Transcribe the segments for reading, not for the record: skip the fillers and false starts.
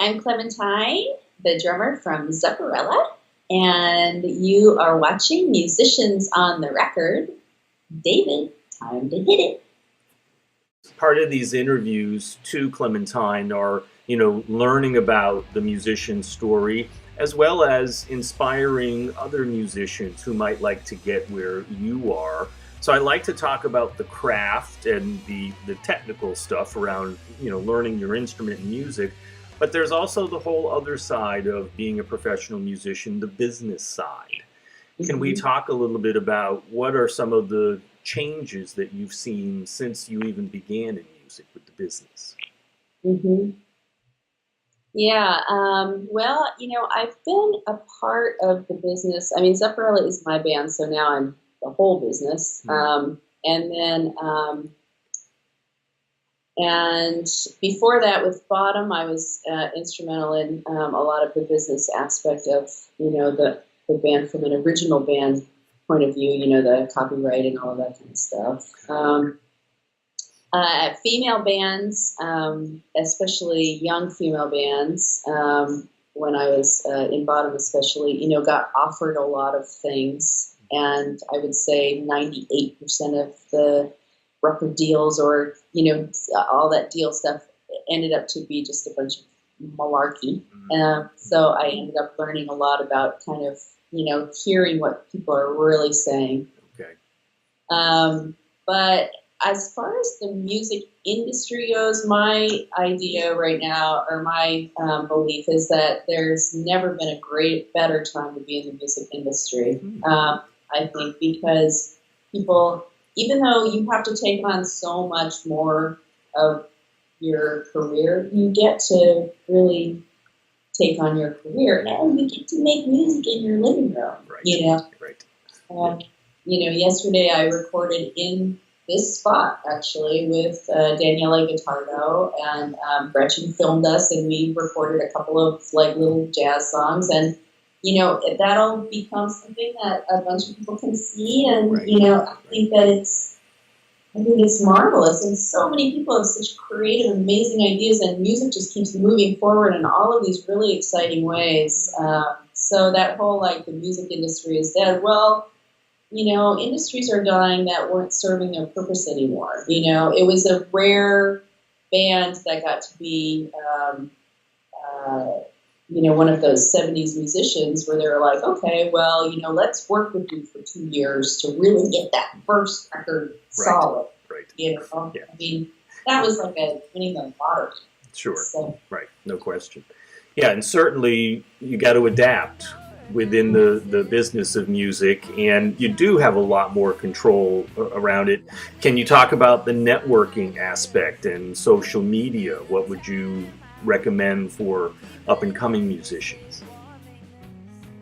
I'm Clementine, the drummer from Zepparella, and you are watching Musicians on the Record. David, time to hit it. Part of these interviews to Clementine are, learning about the musician's story, as well as inspiring other musicians who might like to get where you are. So I like to talk about the craft and the technical stuff around, learning your instrument and music. But there's also the whole other side of being a professional musician, the business side. Can we talk a little bit about what are some of the changes that you've seen since you even began in music with the business? Yeah, well, I've been a part of the business. I mean, Zepparella is my band, so now I'm the whole business. And before that, with Bonham, I was instrumental in a lot of the business aspect of, the band from an original band point of view, the copyright and all of that kind of stuff. Female bands, especially young female bands, when I was in Bonham especially, got offered a lot of things. And I would say 98% of the record deals or, all that deal stuff ended up to be just a bunch of malarkey. So I ended up learning a lot about kind of, hearing what people are really saying. Okay. But as far as the music industry goes, my idea right now, or my belief, is that there's never been a better time to be in the music industry. I think because people, even though you have to take on so much more of your career, you get to really take on your career, and you get to make music in your living room. Right. Yesterday I recorded in this spot actually with Daniela Guitardo, and Gretchen filmed us, and we recorded a couple of little jazz songs, and that'll become something that a bunch of people can see, and I think it's marvelous, and so many people have such creative, amazing ideas, and music just keeps moving forward in all of these really exciting ways. So that whole the music industry is dead. Well, industries are dying that weren't serving their purpose anymore. It was a rare band that got to be, one of those 70s musicians where they were like, okay, well, let's work with you for 2 years to really get that first record solid. Right. Yeah. I mean, that was like winning the lottery. Sure. So. Right. No question. Yeah, and certainly you got to adapt within the business of music, and you do have a lot more control around it. Can you talk about the networking aspect and social media? What would you recommend for up-and-coming musicians?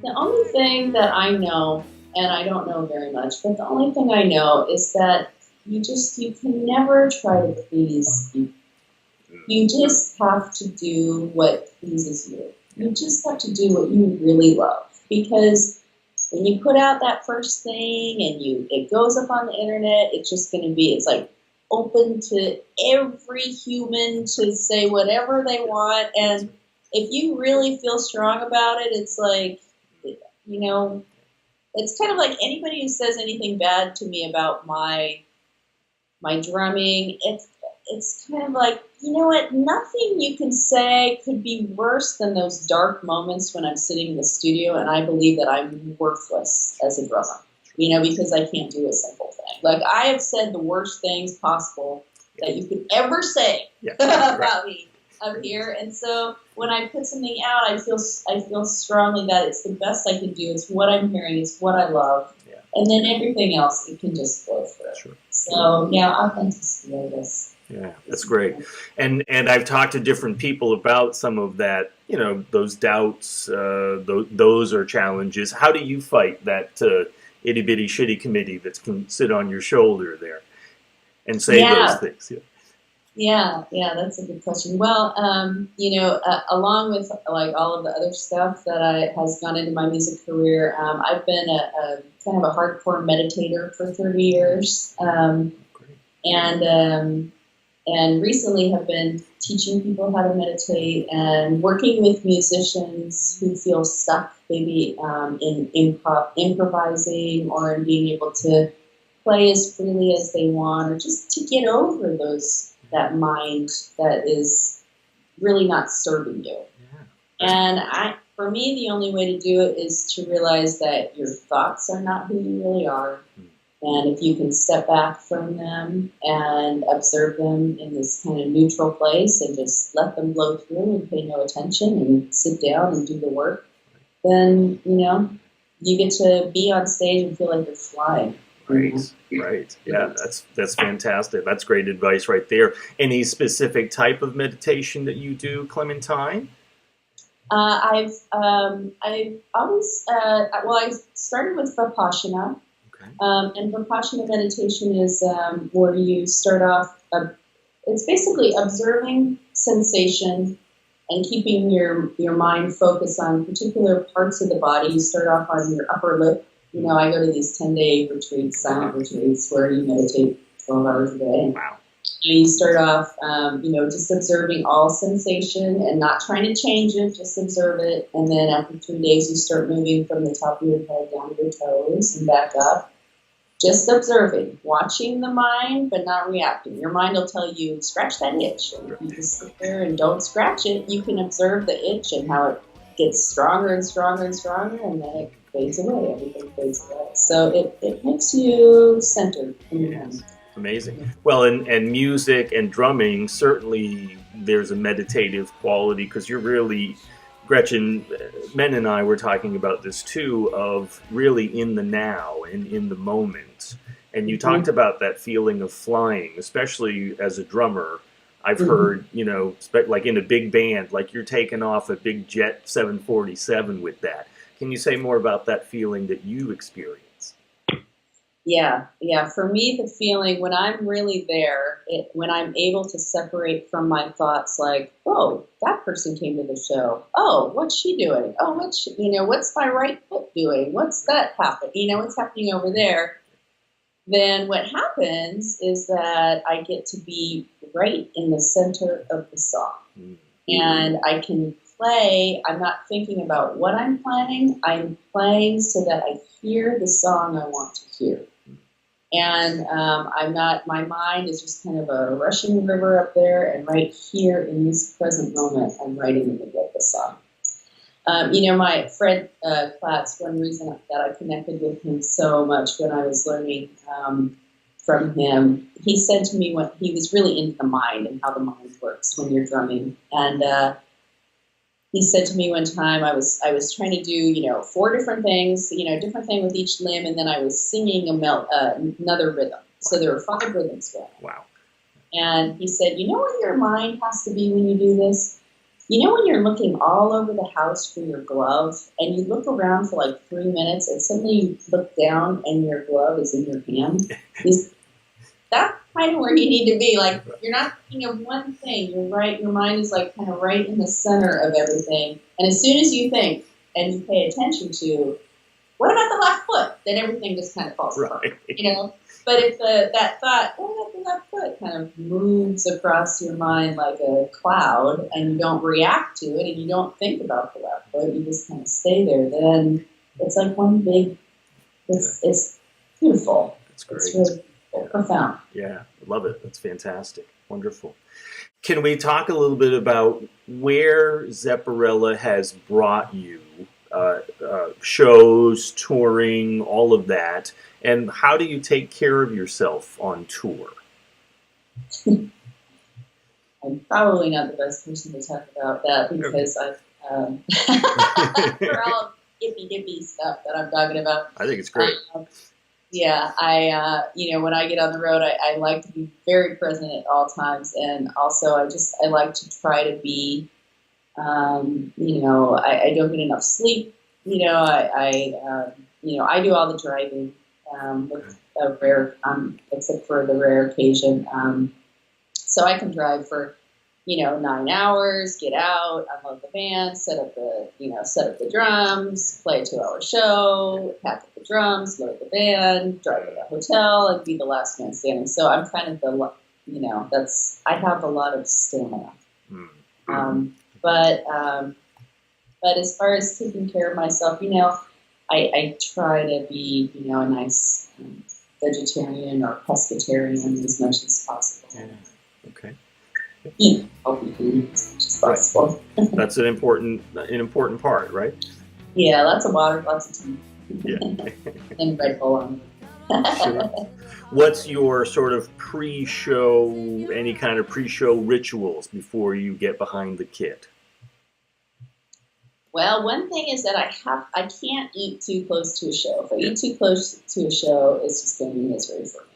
The only thing that I know, and I don't know very much, but the only thing I know is that you can never try to please people. You just have to do what pleases you. You just have to do what you really love. Because when you put out that first thing and it goes up on the internet, it's just going to be, it's open to every human to say whatever they want. And if you really feel strong about it, it's it's kind of like anybody who says anything bad to me about my drumming, it's kind of like, you know what, nothing you can say could be worse than those dark moments when I'm sitting in the studio and I believe that I'm worthless as a drummer, because I can't do a simple thing. I have said the worst things possible that you could ever say about me up here. And so when I put something out, I feel strongly that it's the best I can do. It's what I'm hearing. It's what I love. Yeah. And then everything else, it can just flow through. Sure. So, authenticity, I guess. Yeah, that's great. And I've talked to different people about some of that, those doubts, those are challenges. How do you fight that itty-bitty shitty committee that can sit on your shoulder there and say those things? Yeah, that's a good question. Well, along with all of the other stuff that has gone into my music career, I've been a kind of a hardcore meditator for 30 years. and recently have been teaching people how to meditate and working with musicians who feel stuck maybe in improvising or in being able to play as freely as they want, or just to get over that mind that is really not serving you. And for me, the only way to do it is to realize that your thoughts are not who you really are. And if you can step back from them and observe them in this kind of neutral place and just let them blow through and pay no attention and sit down and do the work, then, you get to be on stage and feel like you're flying. Right. Yeah, that's fantastic. That's great advice right there. Any specific type of meditation that you do, Clementine? I started with Vipassana. Okay. And Vipassana meditation is where you start off, it's basically observing sensation and keeping your mind focused on particular parts of the body. You start off on your upper lip. I go to these 10-day retreats, silent retreats, where you meditate 12 hours a day. Wow. You start off, just observing all sensation and not trying to change it, just observe it. And then after 3 days, you start moving from the top of your head down to your toes and back up. Just observing, watching the mind, but not reacting. Your mind will tell you, scratch that itch. And if you just sit there and don't scratch it, you can observe the itch and how it gets stronger and stronger and stronger, and then it fades away. Everything fades away. So it makes you centered in your mind. Amazing. Well, and music and drumming, certainly there's a meditative quality, because you're really, Gretchen, Men and I were talking about this too, of really in the now and in the moment. And you talked about that feeling of flying, especially as a drummer. I've heard, like in a big band, like you're taking off a big jet 747 with that. Can you say more about that feeling that you experience? Yeah. For me, the feeling when I'm really there, when I'm able to separate from my thoughts, like, oh, that person came to the show. Oh, what's she doing? Oh, what's my right foot doing? What's that happening? What's happening over there? Then what happens is that I get to be right in the center of the song. And I can play. I'm not thinking about what I'm playing. I'm playing so that I hear the song I want to hear. And my mind is just kind of a rushing river up there, and right here in this present moment, I'm right in the middle of the song. My friend Platz, one reason that I connected with him so much when I was learning from him, he said to me when he was really into the mind and how the mind works when you're drumming. And he said to me one time, I was trying to do, 4 different things, different thing with each limb, and then I was singing another rhythm. So there were 5 rhythms going. Wow. And he said, where your mind has to be when you do this? When you're looking all over the house for your glove, and you look around for like 3 minutes, and suddenly you look down and your glove is in your hand? That's kind of where you need to be. Like, you're not thinking of one thing. You're right. Your mind is like kind of right in the center of everything. And as soon as you think and you pay attention to, what about the left foot? Then everything just kind of falls apart. But if that thought, what about the left foot, kind of moves across your mind like a cloud, and you don't react to it, and you don't think about the left foot, you just kind of stay there, then it's like one big, it's beautiful. That's great. It's really profound. Yeah, I love it. That's fantastic. Wonderful. Can we talk a little bit about where Zepparella has brought you? Shows, touring, all of that, and how do you take care of yourself on tour? I'm probably not the best person to talk about that, because I've for all ippy-dippy stuff that I'm talking about. I think it's great. I when I get on the road, I like to be very present at all times, and also I like to try to be. I don't get enough sleep. I do all the driving with a rare, except for the rare occasion. So I can drive for, 9 hours, get out, unload the van, set up the drums, play a 2-hour show, pack up the drums, load the van, drive to the hotel, and be the last man standing. So I'm kind of I have a lot of stamina. Mm. But as far as taking care of myself, I try to be, a nice vegetarian or pescatarian as much as possible. Yeah. Okay. Eat healthy food as much as possible. Right. That's an important part, right? Yeah, lots of water, lots of tea. Yeah. And Red Bull on. Sure. What's your sort of pre-show, any kind of pre-show rituals before you get behind the kit? Well, one thing is that I can't eat too close to a show. If I eat too close to a show, it's just going to be misery for me.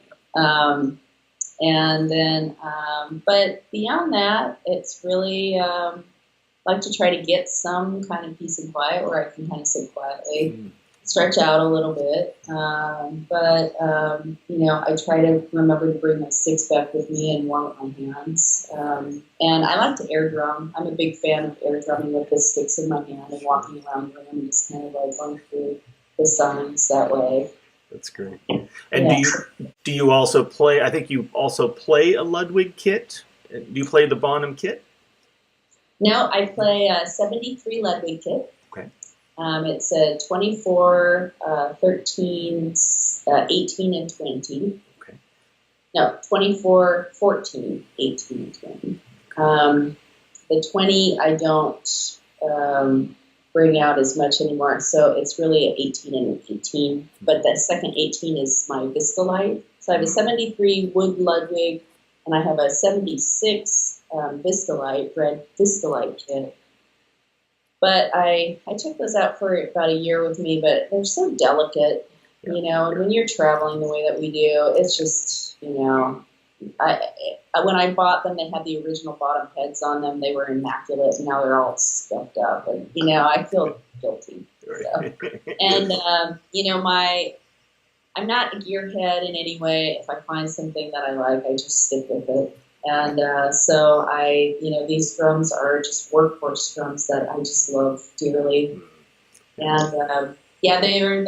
And then, but beyond that, it's really like to try to get some kind of peace and quiet where I can kind of sit quietly, stretch out a little bit. I try to remember to bring my sticks back with me and warm up my hands. And I like to air drum. I'm a big fan of air drumming with the sticks in my hand and walking around the room and just kind of like going through the songs that way. That's great. And do you also play? I think you also play a Ludwig kit. Do you play the Bonham kit? No, I play a 73 Ludwig kit. Okay. It's a 24, 13, 18, and 20. Okay. No, 24, 14, 18, and 20. The 20 I don't bring out as much anymore, so it's really an 18 and an 18. But the second 18 is my Vistalite. So I have a 73 wood Ludwig, and I have a 76 Vistalite, red Vistalite kit. But I took those out for about a year with me, but they're so delicate, and when you're traveling the way that we do, it's just, when I bought them, they had the original bottom heads on them. They were immaculate, and now they're all scuffed up, and, I feel guilty. So. And, I'm not a gearhead in any way. If I find something that I like, I just stick with it. And so these drums are just workhorse drums that I just love dearly. And they were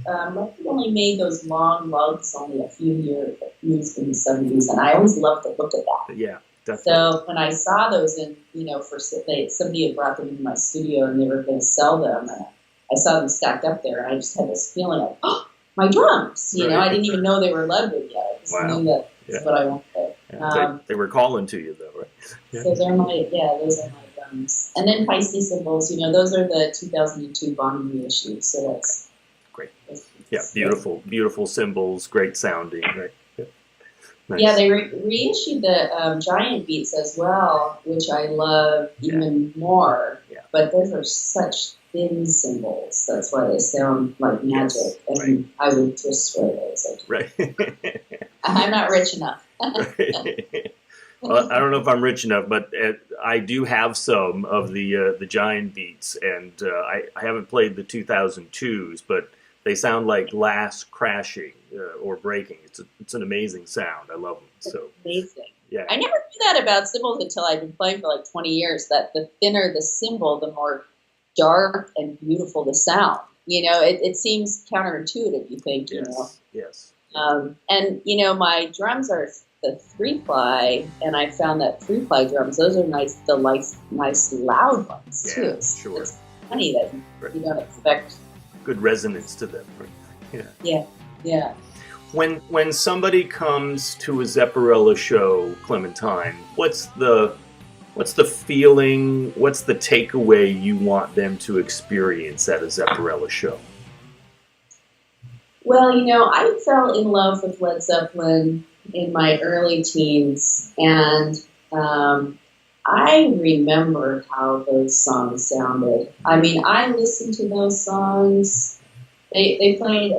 I only made those long lugs only a few years in the 70s, and I always loved the look of that. Yeah, definitely. So when I saw those, and somebody had brought them into my studio, and they were going to sell them, and I saw them stacked up there, and I just had this feeling of, oh, my drums! Right. I didn't even know they were Ludwig yet. I just knew that that's what I wanted. Yeah, they were calling to you, though, right? Yeah. So those are my drums. And then Pisces cymbals, those are the 2002 Bonham reissues, so that's great. Beautiful cymbals, great sounding, right? Yeah, nice. Yeah, they reissued the giant beets as well, which I love even more. Yeah. But those are such thin cymbals. That's why they sound like magic. Yes, and I would just wear those. Right. I'm not rich enough. Right. Well, I don't know if I'm rich enough, but I do have some of the giant beets, and I haven't played the 2002s, but they sound like glass crashing or breaking. It's an amazing sound. I love them. So amazing. Yeah. I never knew that about cymbals until I've been playing for like 20 years. That the thinner the cymbal, the more dark and beautiful the sound. It seems counterintuitive. You think, Yes. And my drums are the 3-ply, and I found that 3-ply drums, those are nice, nice loud ones too. Yeah, sure. It's funny that you don't expect good resonance to them. Right? Yeah. When somebody comes to a Zepparella show, Clementine, what's the feeling? What's the takeaway you want them to experience at a Zepparella show? Well, I fell in love with Led Zeppelin in my early teens, and I remember how those songs sounded. I mean, I listened to those songs. They played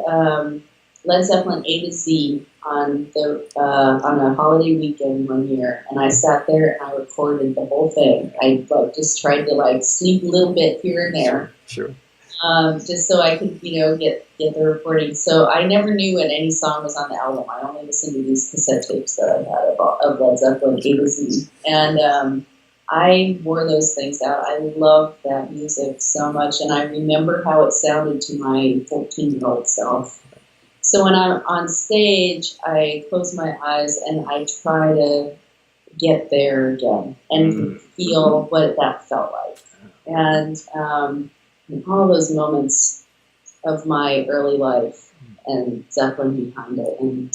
Led Zeppelin A to Z on a holiday weekend one year, and I sat there and I recorded the whole thing. I just tried to sleep a little bit here and there. Sure. Just so I could, get the recording. So I never knew when any song was on the album. I only listened to these cassette tapes that I had of Led Zeppelin A to Z. And I wore those things out. I loved that music so much, and I remember how it sounded to my 14-year-old self. So when I'm on stage, I close my eyes and I try to get there again and feel what that felt like. And all those moments of my early life and Zeppelin behind it, and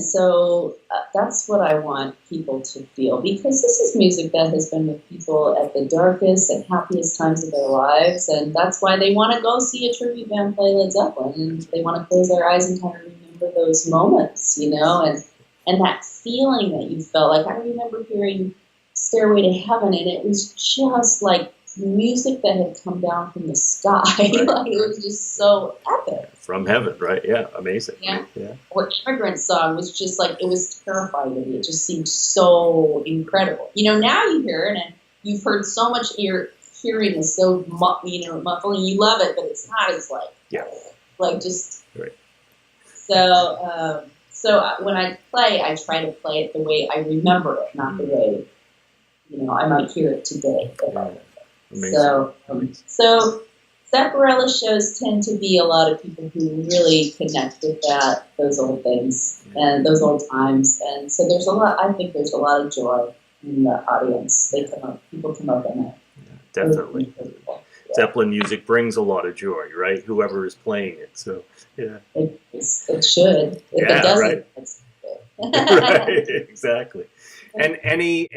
so that's what I want people to feel, because this is music that has been with people at the darkest and happiest times of their lives, and that's why they want to go see a tribute band play Led Zeppelin, and they want to close their eyes and kind of remember those moments, and that feeling that you felt. Like, I remember hearing Stairway to Heaven, and it was just like music that had come down from the sky. Right. Like, it was just so epic. From heaven, right? Yeah, amazing. Yeah. Yeah. Or Immigrant Song was just like, it was terrifying to me. It just seemed so incredible. Now you hear it, and you've heard so much, your hearing is so, muffling. You love it, but it's not as just. Right. So when I play, I try to play it the way I remember it, not the way, I might hear it today. Amazing. So Zepparella shows tend to be a lot of people who really connect with those old things and those old times. And so I think there's a lot of joy in the audience. People come up and definitely. Yeah. Zeppelin music brings a lot of joy, right? Whoever is playing it. So, yeah. It should. If it doesn't, right. It's Right, exactly. And any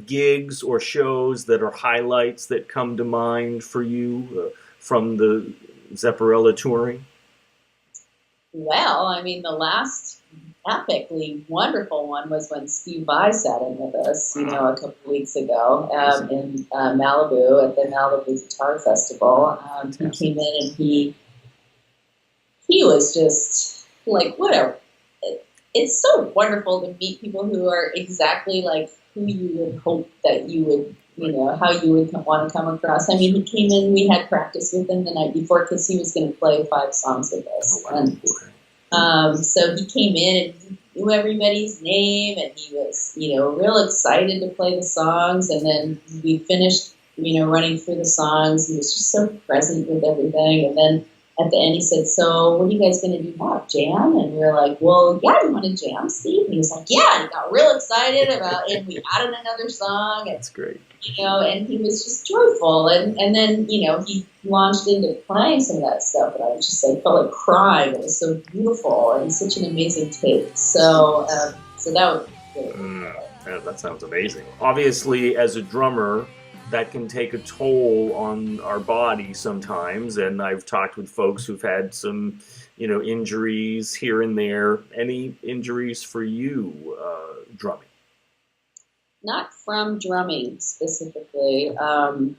gigs or shows that are highlights that come to mind for you from the Zepparella touring? Well, the last epically wonderful one was when Steve Vai sat in with us, a couple of weeks ago in Malibu at the Malibu Guitar Festival. He came in and he was just like, whatever. It's so wonderful to meet people who are exactly like who you would hope that you would, how you would want to come across. He came in, we had practice with him the night before because he was going to play 5 songs with us. Oh, wow. And so he came in and he knew everybody's name, and he was, real excited to play the songs. And then we finished, running through the songs. He was just so present with everything. And then at the end, he said, "So what are you guys going to do now? Jam?" And we were like, "Well, yeah, you want to jam, Steve?" And he was like, "Yeah." And he got real excited and we added another song. And, that's great. And he was just joyful. And then, he launched into playing some of that stuff. And I was just like, felt like crying. It was so beautiful and such an amazing take. So that was good. Yeah, that sounds amazing. Obviously, as a drummer, that can take a toll on our body sometimes, and I've talked with folks who've had some, injuries here and there. Any injuries for you drumming? Not from drumming specifically. I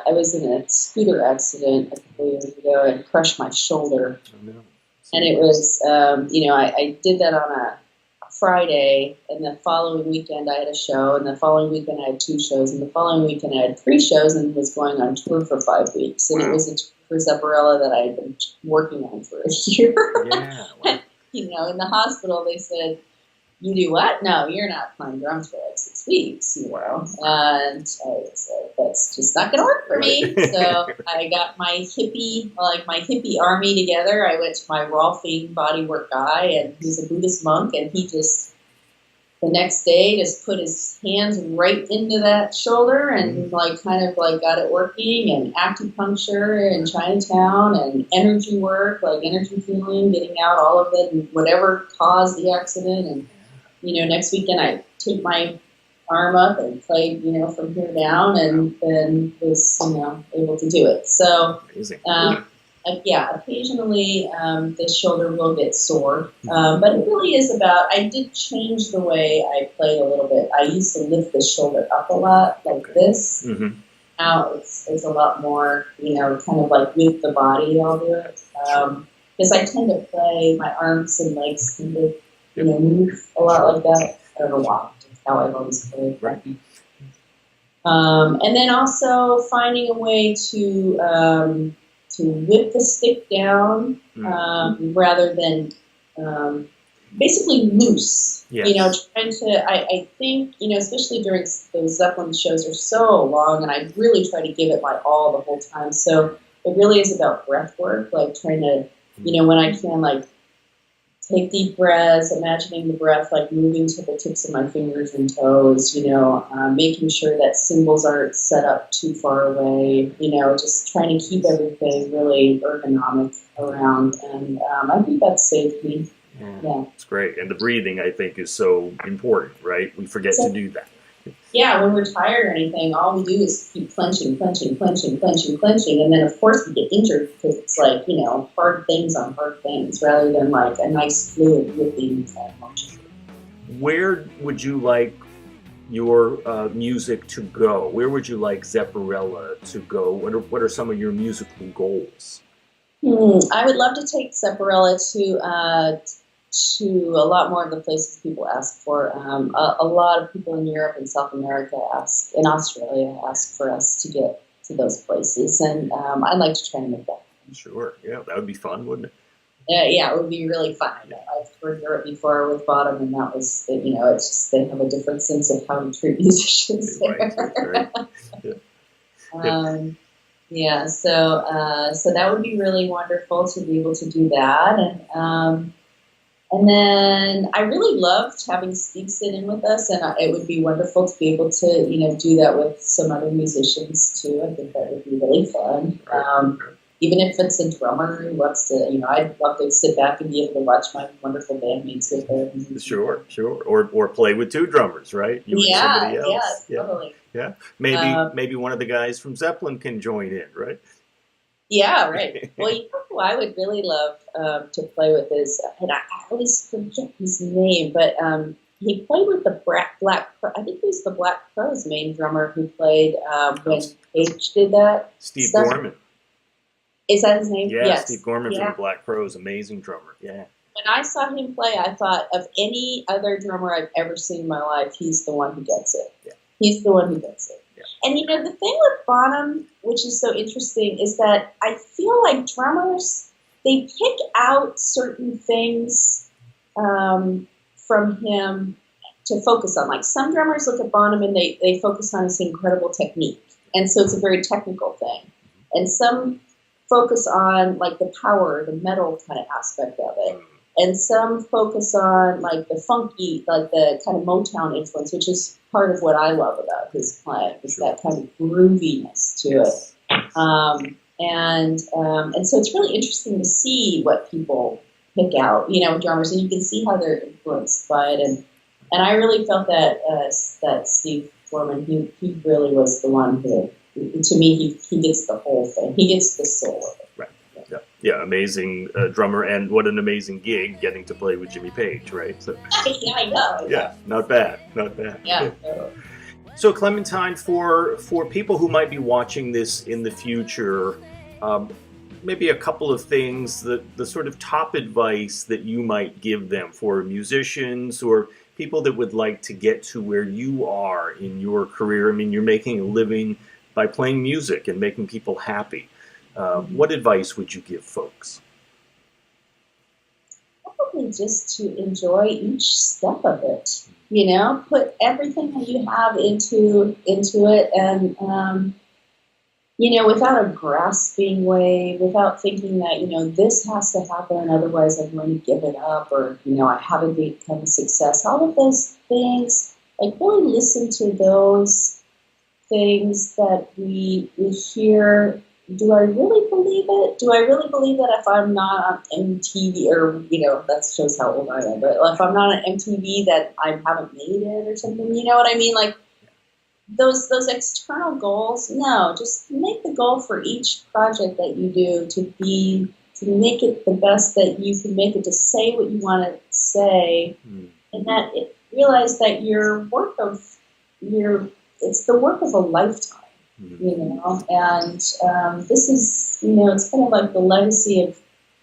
was in a scooter accident a couple years ago and crushed my shoulder. Oh, no. And it was, I did that on a Friday, and the following weekend I had a show, and the following weekend I had 2 shows, and the following weekend I had 3 shows, and was going on tour for 5 weeks. And it was a tour for Zepparella that I had been working on for a year. Yeah. Wow. In the hospital they said, "You do what? No, you're not playing drums for like 6 weeks, And I said, that's just not going to work for me. So I got my hippie army together. I went to my Rolfing bodywork guy, and he's a Buddhist monk, and he just, the next day, just put his hands right into that shoulder and got it working, and acupuncture in Chinatown, and energy work, like energy healing, getting out all of it and whatever caused the accident. And next weekend I take my arm up and play, from here down, and then was, able to do it. So, occasionally the shoulder will get sore, but it really is about, I did change the way I played a little bit. I used to lift the shoulder up a lot, like this. Mm-hmm. Now it's a lot more, kind of like with the body I'll do it. Because I tend to play, my arms and legs tend to move a lot like that. I don't know why. It's how I've always played. Right. And then also finding a way to whip the stick down rather than basically loose. Yes. Trying to, I think, especially during those Zeppelin shows are so long, and I really try to give it my all the whole time. So it really is about breath work, like trying to, when I can, like, take deep breaths, imagining the breath like moving to the tips of my fingers and toes, making sure that cymbals aren't set up too far away, just trying to keep everything really ergonomic around. And I think that saved me. Yeah. It's great. And the breathing, I think, is so important, right? We forget to do that. Yeah, when we're tired or anything, all we do is keep clenching, clenching, clenching, clenching, clenching. And then, of course, we get injured because it's like, hard things on hard things rather than like a nice fluid whipping type motion. Where would you like your music to go? Where would you like Zepparella to go? What are some of your musical goals? I would love to take Zepparella to a lot more of the places people ask for. A lot of people in Europe and South America in Australia ask for us to get to those places, and I'd like to try and make that. Sure, yeah, that would be fun, wouldn't it? Yeah, it would be really fun. I've toured Europe before with Bonham, and that was, it's just they have a different sense of how to treat musicians there. Right. So that would be really wonderful to be able to do that, and then I really loved having Steve sit in with us, and it would be wonderful to be able to, do that with some other musicians too. I think that would be really fun. Even if it's a drummer who loves to, I'd love to sit back and be able to watch my wonderful bandmates with them. Sure. Or play with two drummers, right? You and somebody else. Yeah, totally. Yeah, maybe one of the guys from Zeppelin can join in, right? Yeah, right. Well, who I would really love to play with is, and I always forget his name, but he played with the Black Crow. I think he was the Black Crow's main drummer who played when Page did that. Steve Gorman. Is that his name? Yeah, yes. Steve Gorman from Black Crow's amazing drummer. Yeah. When I saw him play, I thought of any other drummer I've ever seen in my life, he's the one who gets it. Yeah. He's the one who gets it. Yeah. And the thing with Bonham, which is so interesting, is that I feel like drummers, they pick out certain things from him to focus on. Like some drummers look at Bonham and they focus on his incredible technique. And so it's a very technical thing. And some focus on like the power, the metal kind of aspect of it. And some focus on like the funky, like the kind of Motown influence, which is part of what I love about his playing, is that kind of grooviness to it. And so it's really interesting to see what people pick out, drummers, and you can see how they're influenced by it. And I really felt that Steve Gorman, he really was the one who, to me, he gets the whole thing. He gets the soul of it. Right. Yeah, amazing drummer, and what an amazing gig getting to play with Jimmy Page, right? So, yeah, I know. Yeah, not bad. Yeah. So Clementine, for people who might be watching this in the future, maybe a couple of things, the sort of top advice that you might give them for musicians or people that would like to get to where you are in your career. I mean, you're making a living by playing music and making people happy. What advice would you give folks? Probably just to enjoy each step of it. Put everything that you have into it, and without a grasping way, without thinking that this has to happen, otherwise I'm going to give it up, or I haven't become a success. All of those things, like really listen to those things that we hear. Do I really believe it? Do I really believe that if I'm not on MTV, or, that shows how old I am, but if I'm not on MTV that I haven't made it or something, you know what I mean? Like those external goals, no, just make the goal for each project that you do to make it the best that you can make it, to say what you want to say, and that realize that it's the work of a lifetime. And this is, it's kind of like the legacy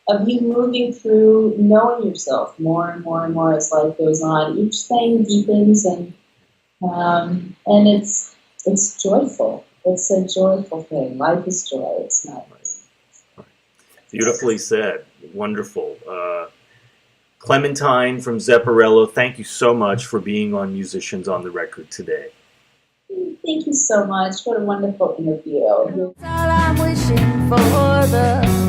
of you moving through knowing yourself more and more and more as life goes on. Each thing deepens, and it's joyful. It's a joyful thing. Life is joy. It's not. Beautifully said. Wonderful. Clementine from Zepparella, thank you so much for being on Musicians on the Record today. Thank you so much. What a wonderful interview. I'm wishing for the